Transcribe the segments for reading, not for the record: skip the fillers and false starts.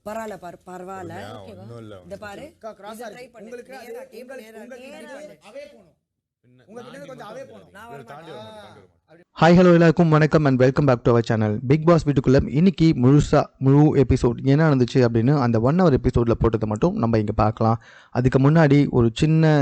பரவாயில்ல பாரு, பரவாயில்ல. ஒண்ணும் இல்ல. இத பாரு, கிராஸா ட்ரை இருக்கு. பண்ணு. உங்களுக்கு நேரா டேபிள் நேரா அவே போணும். உங்க கிட்ட கொஞ்சம் அவே போணும். நான் இவரு வர தாண்டி வர மாட்டேன். மாட்டாரு. ஹாய் ஹலோ எல்லாருக்கும் வணக்கம் and welcome back to our channel. Bigg Boss வீட்டுக்குள்ளே இன்னைக்கு முழு எபிசோட் என்ன நடந்துச்சு அப்படின்னு அந்த 1 hour எபிசோடில் போட்டதை மட்டும் நம்ம இங்கே பார்க்கலாம். அதுக்கு முன்னாடி ஒரு சின்ன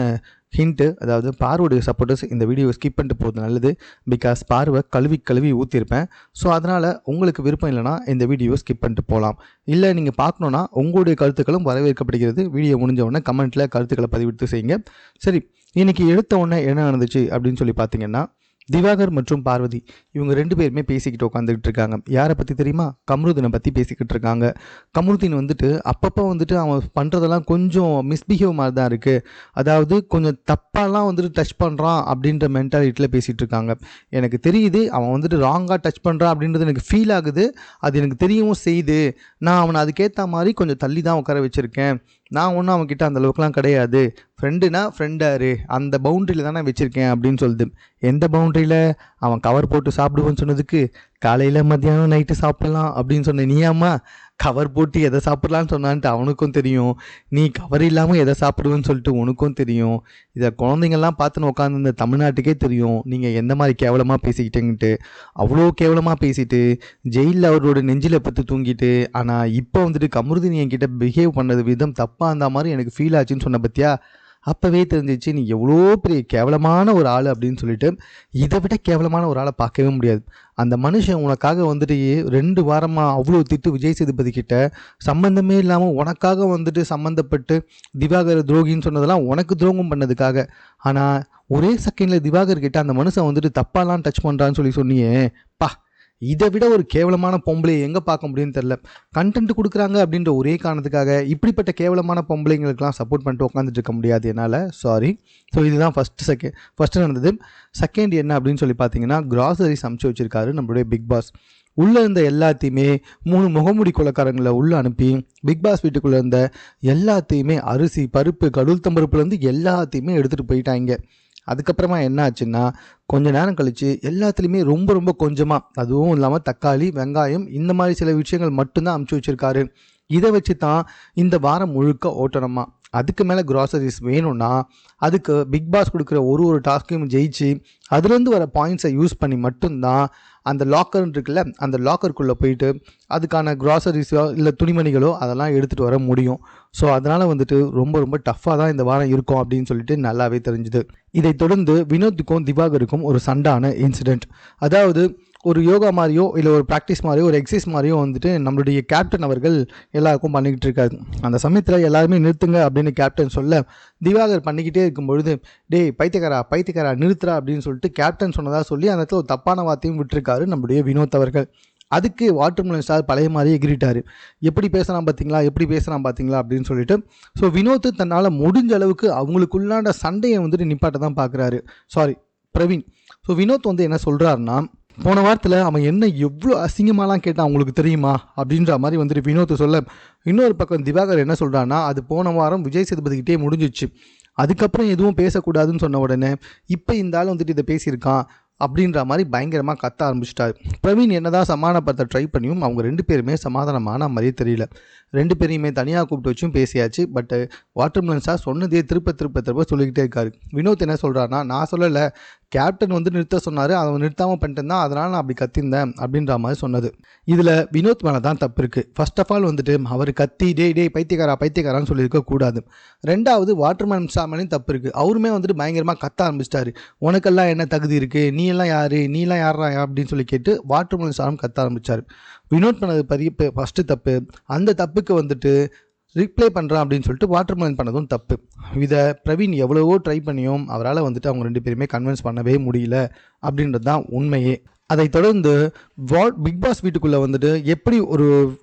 ஹிண்ட்டு, அதாவது பார்வோடைய சப்போர்ட்டர்ஸ் இந்த வீடியோ ஸ்கிப் பண்ணிட்டு போகிறது நல்லது. பிகாஸ் பார்வை கழுவி ஊற்றிருப்பேன். ஸோ அதனால் உங்களுக்கு விருப்பம் இல்லைனா இந்த வீடியோ ஸ்கிப் பண்ணிட்டு போகலாம். இல்லை நீங்கள் பார்க்கணுன்னா உங்களுடைய கருத்துக்களும் வரவேற்கப்படுகிறது. வீடியோ முடிஞ்ச உடனே கமெண்ட்டில் கருத்துக்களை பதிவிட்டு செய்யுங்க. சரி, இன்றைக்கி எடுத்த உடனே என்ன நடந்துச்சு அப்படின்னு சொல்லி பார்த்தீங்கன்னா, திவாகர் மற்றும் பார்வதி இவங்க 2 பேருமே பேசிக்கிட்டு உட்காந்துக்கிட்டு இருக்காங்க. யாரை பற்றி தெரியுமா? கம்ருதீனை பற்றி பேசிக்கிட்டு இருக்காங்க. கம்ருதீன் வந்துட்டு அப்பப்போ வந்துட்டு அவன் பண்ணுறதெல்லாம் கொஞ்சம் மிஸ்பிஹேவ் மாதிரி தான் இருக்குது. அதாவது கொஞ்சம் தப்பாலாம் வந்துட்டு டச் பண்ணுறான் அப்படின்ற மென்டாலிட்டியில் பேசிகிட்டு இருக்காங்க. எனக்கு தெரியுது அவன் வந்துட்டு ராங்காக டச் பண்ணுறான் அப்படின்றது எனக்கு ஃபீல் ஆகுது. அது எனக்கு தெரியவும் செய்யுது. நான் அவனை அதுக்கேற்ற மாதிரி கொஞ்சம் தள்ளி தான் உட்கார வச்சுருக்கேன். நான் ஒன்றும் அவன்கிட்ட அந்த அளவுக்குலாம் கிடையாது. ஃப்ரெண்டுனா ஃப்ரெண்டாரு, அந்த பவுண்ட்ரியில் தானே வச்சுருக்கேன் அப்படின்னு சொல்லுது. எந்த பவுண்ட்ரியில்? அவன் கவர் போட்டு சாப்பிடுவேன்னு சொன்னதுக்கு காலையில் மத்தியானம் நைட்டு சாப்பிட்லாம் அப்படின்னு சொன்ன நீயாம்மா கவர் போட்டு எதை சாப்பிட்லான்னு சொன்னான்ட்டு அவனுக்கும் தெரியும். நீ கவர் இல்லாமல் எதை சாப்பிடுவேன்னு சொல்லிட்டு உனக்கும் தெரியும். இதை குழந்தைங்கள்லாம் பார்த்துன்னு உட்காந்து இந்த தமிழ்நாட்டுக்கே தெரியும் நீங்கள் எந்த மாதிரி கேவலமாக பேசிக்கிட்டேங்கிட்டு. அவ்வளோ கேவலமாக பேசிட்டு ஜெயிலில் அவரோட நெஞ்சில் பற்றி தூங்கிட்டு, ஆனால் இப்போ வந்துட்டு கமருதீன் என்கிட்ட பிஹேவ் பண்ணது விதம் தப்பாக இருந்த மாதிரி எனக்கு ஃபீல் ஆச்சுன்னு சொன்ன பற்றியா? அப்போவே தெரிஞ்சிச்சு நீ எவ்வளோ பெரிய கேவலமான ஒரு ஆள் அப்படின்னு சொல்லிட்டு. இதை விட கேவலமான ஒரு ஆளை பார்க்கவே முடியாது. அந்த மனுஷன் உனக்காக வந்துட்டு 2 வாரமாக அவ்வளோ திட்டு விஜய் சேதுபதி கிட்ட சம்மந்தமே இல்லாமல் உனக்காக வந்துட்டு சம்மந்தப்பட்டு திவாகர் துரோகின்னு சொன்னதெல்லாம் உனக்கு துரோகம் பண்ணதுக்காக. ஆனால் ஒரே செகண்டில் திவாகர் கிட்ட அந்த மனுஷன் வந்துட்டு தப்பாலாம் டச் பண்ணுறான்னு சொன்னியே, பா, இதை விட ஒரு கேவலமான பொம்பளையை எங்கே பார்க்க முடியும்னு தெரில. கண்டென்ட் கொடுக்குறாங்க அப்படின்ற ஒரே காரணத்துக்காக இப்படிப்பட்ட கேவலமான பொம்பளைங்களுக்கெல்லாம் சப்போர்ட் பண்ணிட்டு உட்காந்துட்டு இருக்க முடியாது என்னால். சாரி. ஸோ இதுதான் ஃபஸ்ட்டு நடந்தது. செகண்ட் என்ன அப்படின்னு சொல்லி பார்த்தீங்கன்னா, கிராசரிஸ் அமுச்சு வச்சுருக்காரு நம்மளுடைய பிக் பாஸ். உள்ளே இருந்த எல்லாத்தையுமே 3 முகமுடி கொலைக்காரங்களை உள்ளே அனுப்பி பிக் பாஸ் வீட்டுக்குள்ளே இருந்த எல்லாத்தையுமே அரிசி பருப்பு கடவுள்தம்பருப்புலேருந்து எல்லாத்தையுமே எடுத்துகிட்டு போயிட்டாங்க. அதுக்கப்புறமா என்ன ஆச்சுன்னா, கொஞ்ச நேரம் கழித்து எல்லாத்துலேயுமே ரொம்ப கொஞ்சமாக, அதுவும் இல்லாமல் தக்காளி வெங்காயம் இந்த மாதிரி சில விஷயங்கள் மட்டும்தான் அமுச்சு வச்சுருக்காரு. இதை வச்சு தான் இந்த வாரம் முழுக்க ஓட்டணுமா. அதுக்கு மேலே கிராசரிஸ் வேணும்னா அதுக்கு பிக் பாஸ் கொடுக்குற ஒரு டாஸ்க்கையும் ஜெயிச்சு அதுலேருந்து வர பாயிண்ட்ஸை யூஸ் பண்ணி மட்டும்தான் அந்த லாக்கர்ன்னு இருக்குல்ல, அந்த லாக்கருக்குள்ளே போயிட்டு அதுக்கான கிராசரிஸோ இல்லை துணிமணிகளோ அதெல்லாம் எடுத்துகிட்டு வர முடியும். ஸோ அதனால் வந்துட்டு ரொம்ப டஃப்பாக தான் இந்த வாரம் இருக்கும் அப்படின்னு சொல்லிட்டு நல்லாவே தெரிஞ்சுது. இதை தொடர்ந்து வினோத்துக்கும் திவாகருக்கும் ஒரு சண்டான இன்சிடெண்ட். அதாவது ஒரு யோகா மாதிரியோ இல்லை ஒரு ப்ராக்டிஸ் மாதிரியோ ஒரு எக்ஸசைஸ் மாதிரியோ வந்துட்டு நம்மளுடைய கேப்டன் அவர்கள் எல்லாருக்கும் பண்ணிக்கிட்டு இருக்காரு. அந்த சமயத்தில் எல்லாருமே நிறுத்துங்க அப்படின்னு கேப்டன் சொல்ல, திவாகர் பண்ணிக்கிட்டே இருக்கும் பொழுது, டேய் பைத்தியக்காரா நிறுத்துறா அப்படின்னு சொல்லிட்டு கேப்டன் சொன்னதாக சொல்லி அந்த இடத்துல ஒரு தப்பான வார்த்தையும் விட்டுருக்காரு நம்மளுடைய வினோத் அவர்கள். அதுக்கு வாட்டர்மெலன் ஸ்டார் பழைய மாதிரியே எகிரிட்டார். எப்படி பேசுகிறான் பார்த்தீங்களா அப்படின்னு சொல்லிட்டு. ஸோ வினோத் தன்னால் முடிஞ்ச அளவுக்கு அவங்களுக்குள்ளான சண்டையை வந்துட்டு நிப்பாட்ட தான் பார்க்குறாரு. பிரவீன். ஸோ வினோத் வந்து என்ன சொல்கிறாருன்னா, போன வாரத்தில் அவன் என்ன எவ்வளோ அசிங்கமாலாம் கேட்டான் அவங்களுக்கு தெரியுமா அப்படின்ற மாதிரி வந்துட்டு வினோத் சொல்ல, இன்னொரு பக்கம் திவாகர் என்ன சொல்கிறான்னா, அது போன வாரம் விஜய் சேதுபதிக்கிட்டே முடிஞ்சிச்சு, அதுக்கப்புறம் எதுவும் பேசக்கூடாதுன்னு சொன்ன உடனே இப்போ இந்த ஆள் வந்துட்டு இதை பேசியிருக்கான் அப்படின்ற மாதிரி பயங்கரமாக கத்த ஆரம்பிச்சிட்டாரு. பிரவீன் என்னதான் சமாதானப்படுத்த ட்ரை பண்ணியும் அவங்க 2 பேருமே சமாதானமான மாதிரியே தெரியல. 2 பேரையுமே தனியாக கூப்பிட்டு வச்சும் பேசியாச்சு. பட் வாட்டர்மெலன் சார் சொன்னதே திருப்ப சொல்லிக்கிட்டே இருக்காரு. வினோத் என்ன சொல்கிறாருன்னா, நான் சொல்லலை, கேப்டன் வந்து நிறுத்த சொன்னார், அவன் நிறுத்தாமல் பண்ணிட்டு தான், அதனால் நான் அப்படி கத்திருந்தேன் அப்படின்ற மாதிரி சொன்னது. இதில் வினோத் மேலே தான் தப்பு இருக்குது. ஃபர்ஸ்ட் ஆஃப் ஆல் வந்துட்டு அவர் கத்தி டே பைத்தியக்காரான்னு சொல்லியிருக்க கூடாது. 2வது வாட்டர்மெலன் சார் மேலேயும் தப்பு இருக்குது. அவருமே வந்துட்டு பயங்கரமாக கத்த ஆரம்பிச்சிட்டாரு. உனக்கெல்லாம் என்ன தகுதி இருக்குது, நீ எல்லாம் யாரா அப்படின்னு சொல்லி கேட்டு வாட்டர்மெலன் சாரும் கத்த ஆரம்பித்தார். வினோத் பண்ணது பெரிய ஃபஸ்ட்டு தப்பு. அந்த தப்புக்கு வந்துட்டு ரிப்ளை பண்ணுறான் அப்படின்னு சொல்லிட்டு வாட்டர்மெலன் பண்ணதும் தப்பு. இதை பிரவீன் எவ்வளவோ ட்ரை பண்ணியும் அவரால் வந்துட்டு அவங்க 2 பேருமே கன்வின்ஸ் பண்ணவே முடியல அப்படின்றது தான் உண்மையே. அதை தொடர்ந்து பிக் பாஸ் வீட்டுக்குள்ளே வந்துட்டு எப்படி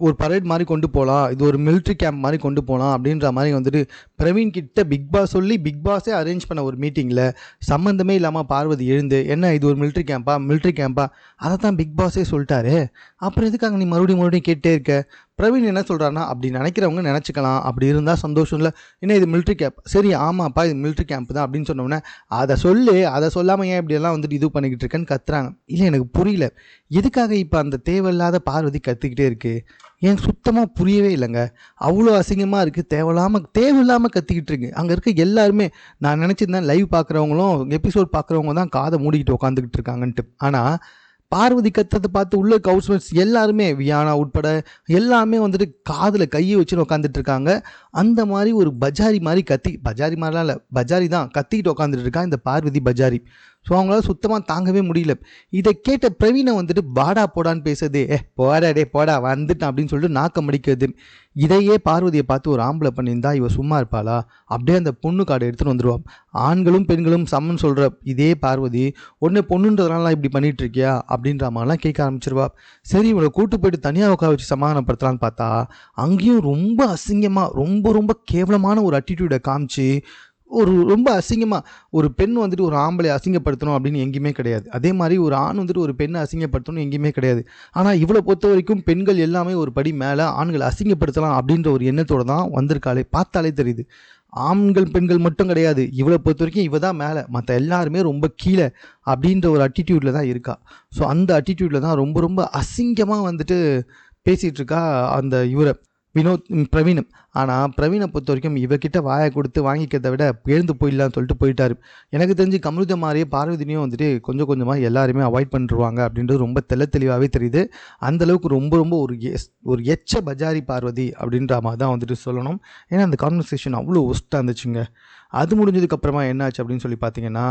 ஒரு பரேட் மாதிரி கொண்டு போகலாம், இது ஒரு மிலிட்ரி கேம்ப் மாதிரி கொண்டு போகலாம் அப்படின்ற மாதிரி வந்துட்டு பிரவீன் கிட்ட பிக் பாஸ் சொல்லி பிக் பாஸே அரேஞ்ச் பண்ண ஒரு மீட்டிங்கில் சம்மந்தமே இல்லாமல் பார்வதி எழுந்து, என்ன இது ஒரு மிலிட்ரி கேம்பா அதை தான் பிக் பாஸே சொல்லிட்டாரு, அப்புறம் எதுக்காக நீ மறுபடியும் கேட்டே இருக்க, பிரவீன் என்ன சொல்கிறாருன்னா, அப்படி நினைக்கிறவங்க நினச்சிக்கலாம், அப்படி இருந்தால் சந்தோஷம் இல்லை, என்ன இது மிலிட்ரி கேம்ப், சரி ஆமாப்பா இது மிலிட்ரி கேம்ப் தான் அப்படின்னு சொன்னோன்னே அதை சொல்லு, அதை சொல்லாமல் ஏன் இப்படியெல்லாம் வந்துட்டு இது பண்ணிக்கிட்டு இருக்கேன்னு கத்துறாங்க. இல்லை எனக்கு புரியல, எதுக்காக இப்போ அந்த தேவையில்லாத பார்வதி கத்திக்கிட்டே இருக்குது, எனக்கு சுத்தமாக புரியவே இல்லைங்க. அவ்வளோ அசிங்கமாக இருக்குது, தேவையில்லாமல் கத்திக்கிட்டு இருக்கு. அங்கே இருக்க எல்லாருமே நான் நினச்சிருந்தேன் லைவ் பார்க்குறவங்களும் எபிசோட் பார்க்குறவங்க தான் காதை மூடிக்கிட்டு உட்காந்துக்கிட்டு இருக்காங்கன்ட்டு. ஆனால் பார்வதி கத்தத்தை பார்த்து உள்ள ஹவுஸ்மேட்ஸ் எல்லாருமே, வியானா உட்பட எல்லாமே வந்துட்டு காதில் கையை வச்சுன்னு உட்காந்துட்டு இருக்காங்க. அந்த மாதிரி ஒரு பஜாரி மாதிரி பஜாரி மாதிரிலாம் இல்லை, பஜாரி தான் கத்திக்கிட்டு உட்காந்துட்டு இருக்கா இந்த பார்வதி பஜாரி. ஸோ அவங்களால சுத்தமாக தாங்கவே முடியல. இதை கேட்ட பிரவீனை வந்துட்டு பாடா போடான்னு பேசுறது, போடா டே போடா வந்துட்டான் அப்படின்னு சொல்லிட்டு நாக்கம் அடிக்கிறது. இதையே பார்வதியை பார்த்து ஒரு ஆம்பளை பண்ணியிருந்தா இவ சும்மா இருப்பாளா? அப்படியே அந்த பொண்ணு கார்டை எடுத்துகிட்டு வந்துடுவான். ஆண்களும் பெண்களும் சம்மன் சொல்கிற இதே பார்வதி ஒன்று பொண்ணுன்றதுனால இப்படி பண்ணிட்டு இருக்கியா அப்படின்ற மாதிரிலாம் கேட்க ஆரம்பிச்சிருவா. சரி இவளை கூட்டு போயிட்டு தனியாக உட்கார வச்சு சமாதானப்படுத்தலான்னு பார்த்தா அங்கேயும் ரொம்ப அசிங்கமாக ரொம்ப கேவலமான ஒரு அட்டிடியூடை காமிச்சு ரொம்ப அசிங்கமாக ஒரு பெண் வந்துட்டு ஒரு ஆம்பளை அசிங்கப்படுத்தணும் அப்படின்னு எங்கேயுமே கிடையாது. அதே மாதிரி ஒரு ஆண் வந்துட்டு ஒரு பெண்ணை அசிங்கப்படுத்தணும் எங்கேயுமே கிடையாது. ஆனால் இவ்வளோ பொறுத்த வரைக்கும் பெண்கள் எல்லாமே ஒரு படி மேலே ஆண்களை அசிங்கப்படுத்தலாம் அப்படின்ற ஒரு எண்ணத்தோடு தான் வந்திருக்காளே, பார்த்தாலே தெரியுது. ஆண்கள் பெண்கள் மட்டும் கிடையாது, இவளை பொறுத்த வரைக்கும் இவ தான் மேலே, மற்ற எல்லாருமே ரொம்ப கீழே அப்படின்ற ஒரு அட்டிடியூடில் தான் இருக்கா. ஸோ அந்த அட்டிடியூடில் தான் ரொம்ப அசிங்கமாக வந்துட்டு பேசிகிட்டு இருக்கா அந்த இவரை பிரவீன். ஆனால் பிரவீனை பொறுத்த வரைக்கும் இவகிட்ட வாயை கொடுத்து வாங்கிக்கிறத விட எழுந்து போயிடலான்னு சொல்லிட்டு போயிட்டாரு. எனக்கு தெரிஞ்சு கமருத மாதிரியே பார்வதினையும் வந்துட்டு கொஞ்சமாக எல்லாருமே அவாய்ட் பண்ணிடுவாங்க அப்படின்றது ரொம்ப தெளிவாகவே தெரியுது. அந்தளவுக்கு ரொம்ப ஒரு எச்ச பஜாரி பார்வதி அப்படின்ற மாதிரி தான் வந்துட்டு சொல்லணும். ஏன்னா அந்த கான்வர்சேஷன் அவ்வளோ ஒஸ்ட்டாக இருந்துச்சுங்க. அது முடிஞ்சதுக்கப்புறமா என்னாச்சு அப்படின்னு சொல்லி பார்த்தீங்கன்னா,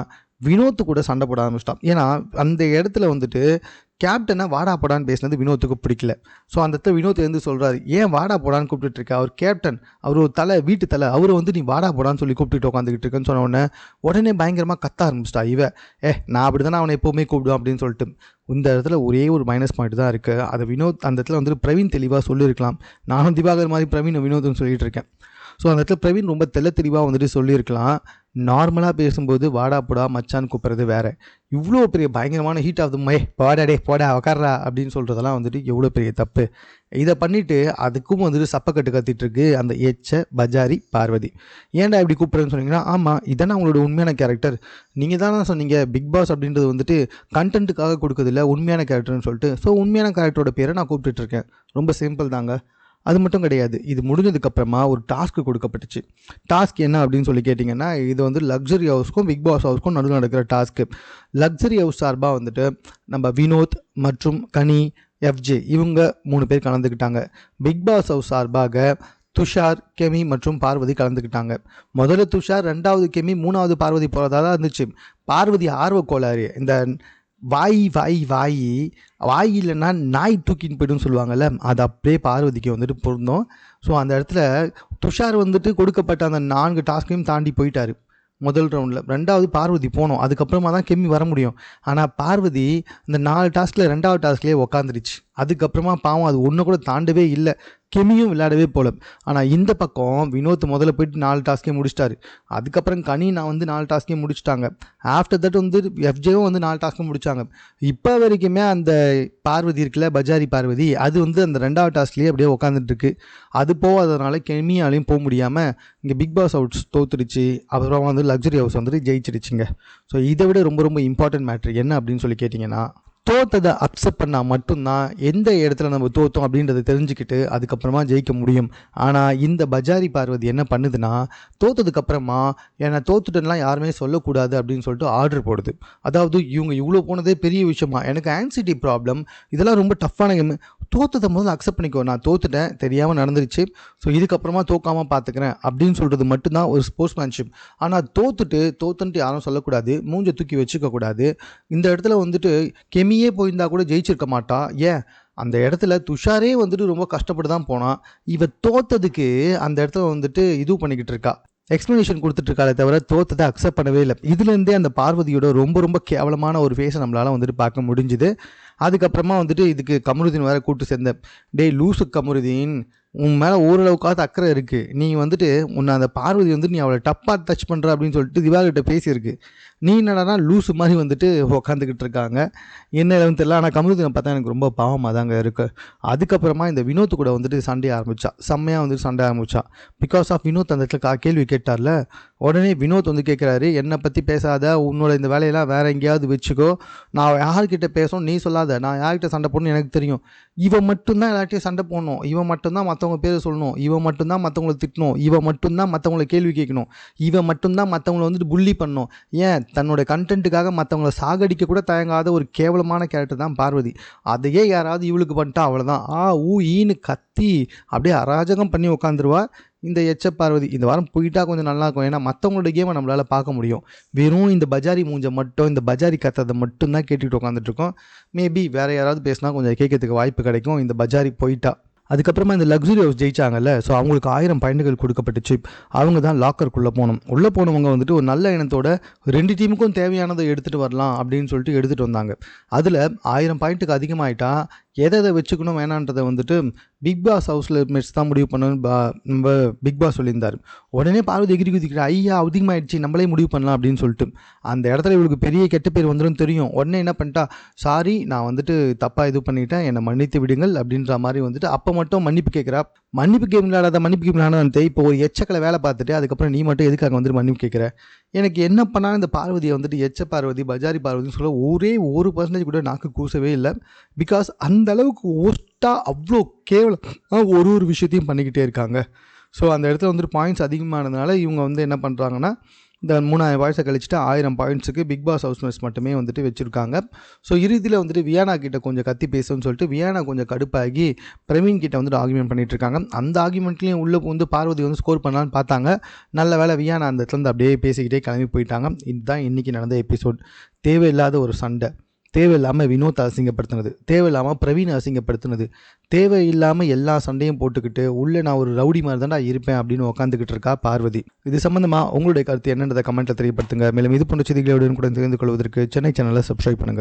வினோத்து கூட சண்டை போட ஆரம்பிச்சிட்டான். ஏன்னா அந்த இடத்துல வந்துட்டு கேப்டனை வாடா போடான்னு பேசினது வினோத்துக்கு பிடிக்கல. ஸோ அந்த இடத்துல வினோத் வந்து சொல்கிறாரு, ஏன் வாடா போடான்னு கூப்பிட்டுட்டு இருக்க, அவர் கேப்டன், அவர் ஒரு வீட்டு தலை, அவரை வந்து நீ வாடா போடான்னு சொல்லி கூப்பிட்டுட்டு உட்காந்துக்கிட்டு இருக்கேன்னு சொன்ன உடனே பயங்கரமாக கத்த ஆரம்பிச்சிட்டா இவ. நான் அப்படி தானே அவனை எப்போவுமே கூப்பிடுவேன் அப்படின்னு சொல்லிட்டு. இந்த இடத்துல ஒரே ஒரு மைனஸ் பாயிண்ட் தான் இருக்குது. அதை வினோத் அந்த இடத்துல வந்துட்டு பிரவீன் தெளிவாக சொல்லியிருக்கலாம். நானும் திவாகர் மாதிரி பிரவீன் வினோத்னு சொல்லிட்டு இருக்கேன். ஸோ அந்த இடத்துல பிரவீன் ரொம்ப தெளிவாக வந்துட்டு சொல்லியிருக்கலாம். நார்மலாக பேசும்போது வாடா போடா மச்சான்னு கூப்பிட்றது வேறு, இவ்வளோ பெரிய பயங்கரமான ஹீட் ஆஃப் த போடா டே போடா உக்காரா அப்படின்னு சொல்கிறதெல்லாம் வந்துட்டு எவ்வளோ பெரிய தப்பு. இதை பண்ணிவிட்டு அதுக்கும் வந்துட்டு சப்பக்கட்டு கத்திட்டுருக்கு அந்த எச்ச பஜாரி பார்வதி. ஏன்டா இப்படி கூப்பிட்றேன்னு சொன்னீங்கன்னா, ஆமாம் இதானே அவங்களோட உண்மையான கேரக்டர், நீங்கள் தானே சொன்னீங்க பிக் பாஸ் அப்படின்றது வந்துட்டு கண்டென்ட்டுக்காக கொடுக்குறதில்ல உண்மையான கேரக்டர்னு சொல்லிட்டு. ஸோ உண்மையான கேரக்டரோட பேரை நான் கூப்பிட்டுருக்கேன். ரொம்ப சிம்பிள் தாங்க. அது மட்டும் கிடையாது, இது முடிஞ்சதுக்கப்புறமா ஒரு டாஸ்க்கு கொடுக்கப்பட்டுச்சு. டாஸ்க் என்ன அப்படின்னு சொல்லி கேட்டிங்கன்னா, இது வந்து லக்ஸரி ஹவுஸ்க்கும் பிக் பாஸ் ஹவுஸ்க்கும் நடுவில் நடக்கிற டாஸ்க்கு. லக்ஸரி ஹவுஸ் சார்பாக வந்துட்டு நம்ம வினோத் மற்றும் கனி, எஃப்ஜே இவங்க 3 பேர் கலந்துக்கிட்டாங்க. பிக் பாஸ் ஹவுஸ் சார்பாக துஷார், கெமி மற்றும் பார்வதி கலந்துக்கிட்டாங்க. முதல்ல துஷார், 2வது கெமி, 3வது பார்வதி போகிறதா தான் இருந்துச்சு. பார்வதி ஆர்வ கோளாறு, இந்த வாய் இல்லைன்னா நாய் தூக்கின்னு போய்ட்டுன்னு சொல்லுவாங்கள்ல, அது அப்படியே பார்வதிக்கு வந்துட்டு பொருந்தோம். ஸோ அந்த இடத்துல துஷார் வந்துட்டு கொடுக்கப்பட்ட அந்த 4 டாஸ்கையும் தாண்டி போயிட்டார் முதல் ரவுண்டில். 2வது பார்வதி போனோம், அதுக்கப்புறமா தான் கெம்மி வர முடியும். ஆனால் பார்வதி இந்த 4 டாஸ்கில் 2வது டாஸ்க்லேயே உக்காந்துருச்சு. அதுக்கப்புறமா பாவம் அது ஒன்று கூட தாண்டவே இல்லை, கெமியும் விளையாடவே போல. ஆனால் இந்த பக்கம் வினோத் முதல்ல போயிட்டு 4 டாஸ்கே முடிச்சிட்டாரு. அதுக்கப்புறம் கனி நான் வந்து 4 டாஸ்கே முடிச்சிட்டாங்க. ஆஃப்டர் தட் வந்து எஃப்ஜேவும் வந்து 4 டாஸ்க்கு முடித்தாங்க. இப்போ வரைக்குமே அந்த பார்வதி இருக்குல்ல பஜாரி பார்வதி, அது வந்து அந்த 2வது டாஸ்க்லேயே அப்படியே உட்காந்துட்டுருக்கு. அது போகாததுனால கெமியாலையும் போக முடியாமல் இங்கே பிக் பாஸ் ஹவுஸ் தோத்துடுச்சு. அப்புறம் வந்து லக்ஸரி ஹவுஸ் வந்துட்டு ஜெயிச்சிடுச்சுங்க. ஸோ இதை விட ரொம்ப இம்பார்ட்டன்ட் மேட்ரு என்ன அப்படின்னு சொல்லி கேட்டிங்கன்னா, தோத்ததை அக்செப்ட் பண்ணால் மட்டும்தான் எந்த இடத்துல நம்ம தோற்றோம் அப்படின்றத தெரிஞ்சுக்கிட்டு அதுக்கப்புறமா ஜெயிக்க முடியும். ஆனால் இந்த பஜாரி பார்வதி என்ன பண்ணுதுன்னா, தோற்றதுக்கப்புறமா ஏன்னா தோத்துட்டேன்லாம் யாருமே சொல்லக்கூடாது அப்படின்னு சொல்லிட்டு ஆர்டர் போடுது. அதாவது இவங்க இவ்வளோ போனதே பெரிய விஷயமா, எனக்கு ஆன்சைட்டி ப்ராப்ளம், இதெல்லாம் ரொம்ப டஃப்பான கேம், தோற்றதை முதல்ல அக்செப்ட் பண்ணிக்கோ, நான் தோத்துட்டேன், தெரியாமல் நடந்துருச்சு, ஸோ இதுக்கப்புறமா தோக்காமல் பார்த்துக்கிறேன் அப்படின்னு சொல்கிறது மட்டும்தான் ஒரு ஸ்போர்ட்ஸ்மேன்ஷிப். ஆனால் தோத்துன்ட்டு யாரும் சொல்லக்கூடாது, மூஞ்சை தூக்கி வச்சுக்கக்கூடாது. இந்த இடத்துல வந்துட்டு கெமியே போயிருந்தா கூட ஜெயிச்சிருக்க மாட்டா. ஏன் அந்த இடத்துல துஷாரே வந்துட்டு ரொம்ப கஷ்டப்பட்டு தான் போனான். இவ தோத்ததுக்கு அந்த இடத்துல வந்துட்டு இது பண்ணிக்கிட்டு இருக்கா, எக்ஸ்ப்ளனேஷன் கொடுத்துட்ருக்காளே தவிர தோத்ததை அக்செப்ட் பண்ணவே இல்லை. இதுலேருந்தே அந்த பார்வதியோட ரொம்ப கேவலமான ஒரு ஃபேஸை நம்மளால் வந்துட்டு பார்க்க முடிஞ்சுது. அதுக்கப்புறமா வந்துட்டு இதுக்கு கமருதீன் வேறு கூட்டு சேர்ந்த, லூசு கமருதீன், உன் மேலே ஓரளவுக்காவது அக்கறை இருக்குது, நீ வந்துட்டு உன்னை அந்த பார்வதி வந்து நீ அவளை டப்பாக டச் பண்ணுற அப்படின்னு சொல்லிட்டு திவாகர்கிட்ட பேசியிருக்கு. நீ என்னடானா லூஸு மாதிரி வந்துட்டு உக்காந்துக்கிட்டு இருக்காங்க. என்ன ஏதுன்னு தெரியல. ஆனால் கமருதீனை பார்த்தா எனக்கு ரொம்ப பாவமாக தாங்க இருக்குது. அதுக்கப்புறமா இந்த வினோத் கூட வந்துட்டு சண்டை ஆரம்பித்தா, செம்மையாக வந்துட்டு சண்டை ஆரம்பித்தா. பிகாஸ் ஆஃப் வினோத் அந்த இடத்துல கேள்வி கேட்டார்ல, உடனே வினோத் வந்து கேட்குறாரு, என்னை பற்றி பேசாத, உன்னோட இந்த வேலையெல்லாம் வேறு எங்கேயாவது வச்சுக்கோ, நான் யார்கிட்ட பேசணும் நீ சொல்லாத, நான் யார்கிட்ட சண்டை போடணும்னு எனக்கு தெரியும். இவன் மட்டும்தான் எல்லாத்தையும் சண்டை போடணும், இவன் மட்டும்தான் மற்றவங்க பேரை சொல்லணும், இவன் மட்டும்தான் மற்றவங்களை திட்டணும், இவன் மட்டும்தான் மற்றவங்களை கேள்வி கேட்கணும், இவன் மட்டும்தான் மற்றவங்களை வந்துட்டு புள்ளி பண்ணணும். ஏன் தன்னோட கண்டென்ட்டுக்காக மற்றவங்களை சாகடிக்க கூட தயங்காத ஒரு கேவலமான கேரக்டர் தான் பார்வதி. அதையே யாராவது இவளுக்கு பண்ணிட்டா அவ்வளோதான், ஈன்னு கத்தி அப்படியே அராஜகம் பண்ணி உட்காந்துருவா இந்த பார்வதி. இந்த வாரம் போயிட்டா கொஞ்சம் நல்லாயிருக்கும். ஏன்னா மற்றவங்களோட கேமை நம்மளால் பார்க்க முடியும். வெறும் இந்த பஜாரி மூஞ்சை மட்டும், இந்த பஜாரி கத்ததை மட்டும்தான் கேட்டுக்கிட்டு உட்காந்துட்ருக்கோம். மேபி வேறு யாராவது பேசினா கொஞ்சம் கேட்கறதுக்கு வாய்ப்பு கிடைக்கும் இந்த பஜாரி போயிட்டா. அதுக்கப்புறமா இந்த லக்ஸுரி ஹவுஸ் ஜெயிச்சாங்கல்ல, ஸோ அவங்களுக்கு 1000 பாயிண்டுகள் கொடுக்கப்பட்டுச்சு. அவங்க தான் லாக்கருக்குள்ளே போகணும். உள்ளே போனவங்க வந்துட்டு ஒரு நல்ல எண்ணத்தோட 2 டீமுக்கும் தேவையானதை எடுத்துகிட்டு வரலாம் அப்படின்னு சொல்லிட்டு எடுத்துகிட்டு வந்தாங்க. அதில் 1000 பாயிண்ட்டுக்கு அதிகமாகிட்டா எதை வச்சுக்கணும் வேணான்றதை வந்துட்டு பிக் பாஸ் ஹவுஸில் மேட்ச் தான் முடிவு பண்ணணும்னு நம்ம பிக் பாஸ் சொல்லியிருந்தார். உடனே பார்வதி எகிரி குதிக்கிற, ஐயா அதிகமாகிடுச்சு நம்மளே முடிவு பண்ணலாம் அப்படின்னு சொல்லிட்டு அந்த இடத்துல இவளுக்கு பெரிய கெட்ட பேர் வந்துடும் தெரியும். உடனே என்ன பண்ணிட்டா, சாரி நான் வந்துட்டு தப்பாக இது பண்ணிட்டேன், என்னை மன்னித்து விடுங்கள் அப்படின்ற மாதிரி வந்துட்டு அப்போ மட்டும் மன்னிப்பு கேட்குறா. மன்னிப்பு கேம் விளையாடாத மன்னிப்பு கேம் விளையாடாத, இப்போ ஒரு எச்சக்கலை வேலை பார்த்துட்டு அதுக்கப்புறம் நீ மட்டும் எதுக்காக வந்துட்டு மன்னிப்பு கேட்குற? எனக்கு என்ன பண்ணாலும் இந்த பார்வதியை வந்துட்டு பார்வதி பஜாரி பார்வதின்னு சொல்ல ஒரே 1% கூட நாக்கு கூசவே இல்லை. பிகாஸ் அந்த அளவுக்கு ஒஸ்ட்டாக அவ்வளோ கேவலம் ஒரு விஷயத்தையும் பண்ணிக்கிட்டே இருக்காங்க. ஸோ அந்த இடத்துல வந்துட்டு பாயிண்ட்ஸ் அதிகமானதுனால இவங்க வந்து என்ன பண்ணுறாங்கன்னா, இந்த 3000 பாயிண்ட்ஸை கழிச்சிட்டு 1000 பாயிண்ட்ஸுக்கு பிக் பாஸ் ஹவுஸ் மேட்ச் மட்டுமே வந்துட்டு வச்சுருக்காங்க. ஸோ இறுதியில் வந்துட்டு வியானா கிட்ட கொஞ்சம் கத்தி பேசுன்னு சொல்லிட்டு வியானா கொஞ்சம் கடுப்பாகி பிரவீன் கிட்ட வந்துட்டு ஆர்கியூமெண்ட் பண்ணிட்டு இருக்காங்க. அந்த ஆர்கியூமெண்ட்லேயும் உள்ளே வந்து பார்வதி வந்து ஸ்கோர் பண்ணலான்னு பார்த்தாங்க. நல்ல வேலை வியானா அந்த இடத்துல அப்படியே பேசிக்கிட்டே கிளம்பி போயிட்டாங்க. இதுதான் இன்றைக்கி நடந்த எபிசோட். தேவையில்லாத ஒரு சண்டை, தேவையில்லாமல் வினோத் அசிங்கப்படுத்தினது, தேவையில்லாமல் பிரவீன் அசிங்கப்படுத்தினது, தேவையில்லாமல் எல்லா சண்டையும் போட்டுக்கிட்டு உள்ளே நான் ஒரு ரவுடி மாதிரி தான்டா இருப்பேன் அப்படின்னு உட்காந்துக்கிட்டு இருக்கா பார்வதி. இது சம்மந்தமாக உங்களுடைய கருத்து என்னன்றதை கமெண்ட்டில் தெரியப்படுத்துங்க. மேலும் இது போன்ற செய்திகளோடு கூட தெரிந்து கொள்வதற்கு சென்னை சேனலை சப்ஸ்கிரைப் பண்ணுங்கள்.